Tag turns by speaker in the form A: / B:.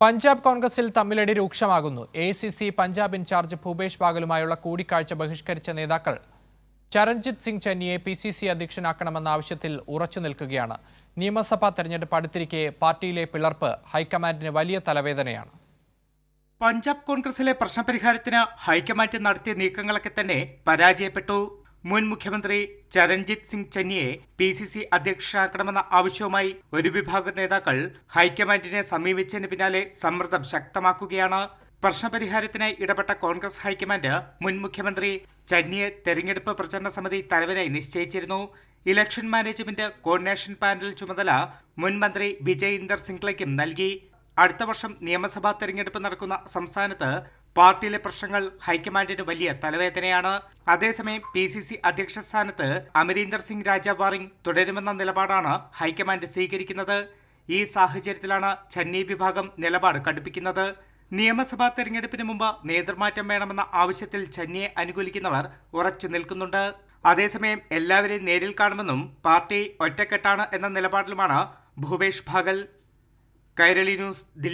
A: പഞ്ചാബ് കോൺഗ്രസിൽ തമ്മിലടി രൂക്ഷമാകുന്നു. AICC Punjab in charge Bhupesh ബാഗലുമായുള്ള കൂടിക്കാഴ്ച ബഹിഷ്കരിച്ച നേതാക്കൾ ചരൺജിത് സിംഗ് ചന്നിയെ പി.സി.സി അധ്യക്ഷനാക്കണമെന്ന ആവശ്യത്തിൽ ഉറച്ചു നിൽക്കുകയാണ്. നിയമസഭാ തെരഞ്ഞെടുപ്പ് അടുത്തിരിക്കെ പാർട്ടിയിലെ പിളർപ്പ് ഹൈക്കമാൻഡിന് വലിയ തലവേദനയാണ്.
B: പഞ്ചാബ് കോൺഗ്രസിലെ പ്രശ്നപരിഹാരത്തിന് ഹൈക്കമാൻഡ് നടത്തിയ നീക്കങ്ങളൊക്കെ തന്നെ പരാജയപ്പെട്ടു. മുൻ മുഖ്യമന്ത്രി ചരൺജിത് സിംഗ് ചന്നിയെ പി.സി.സി അധ്യക്ഷനാക്കണമെന്ന ആവശ്യവുമായി ഒരു വിഭാഗം നേതാക്കൾ ഹൈക്കമാൻഡിനെ സമീപിച്ചതിന് പിന്നാലെ സമ്മർദ്ദം ശക്തമാക്കുകയാണ്. പ്രശ്നപരിഹാരത്തിനായി ഇടപെട്ട കോൺഗ്രസ് ഹൈക്കമാൻഡ് മുൻ മുഖ്യമന്ത്രി ചന്നിയെ തെരഞ്ഞെടുപ്പ് പ്രചരണ സമിതി തലവനായി നിശ്ചയിച്ചിരുന്നു. ഇലക്ഷൻ മാനേജ്മെന്റ് കോർഡിനേഷൻ പാനൽ ചുമതല മുൻ മന്ത്രി വിജയ് ഇന്ദർ സിംഗ്ലയ്ക്കും നൽകി. അടുത്ത വർഷം നിയമസഭാ തെരഞ്ഞെടുപ്പ് നടക്കുന്ന സംസ്ഥാനത്ത് പാർട്ടിയിലെ പ്രശ്നങ്ങൾ ഹൈക്കമാൻഡിന് വലിയ തലവേദനയാണ്. അതേസമയം പി.സി.സി അധ്യക്ഷ സ്ഥാനത്ത് അമരീന്ദർ സിംഗ് രാജാവാറിംഗ് തുടരുമെന്ന നിലപാടാണ് ഹൈക്കമാൻഡ് സ്വീകരിക്കുന്നത്. ഈ സാഹചര്യത്തിലാണ് ചന്നി വിഭാഗം നിലപാട് കടുപ്പിക്കുന്നത്. നിയമസഭാ തെരഞ്ഞെടുപ്പിന് മുമ്പ് നേതൃമാറ്റം വേണമെന്ന ആവശ്യത്തിൽ ചന്നിയെ അനുകൂലിക്കുന്നവർ ഉറച്ചു നിൽക്കുന്നുണ്ട്. അതേസമയം എല്ലാവരെയും നേരിൽ കാണുമെന്നും പാർട്ടി ഒറ്റക്കെട്ടാണ് എന്ന നിലപാടിലുമാണ് ഭൂപേഷ് ബാഗൽ. കൈരളി ന്യൂസ്, ദില്ലി.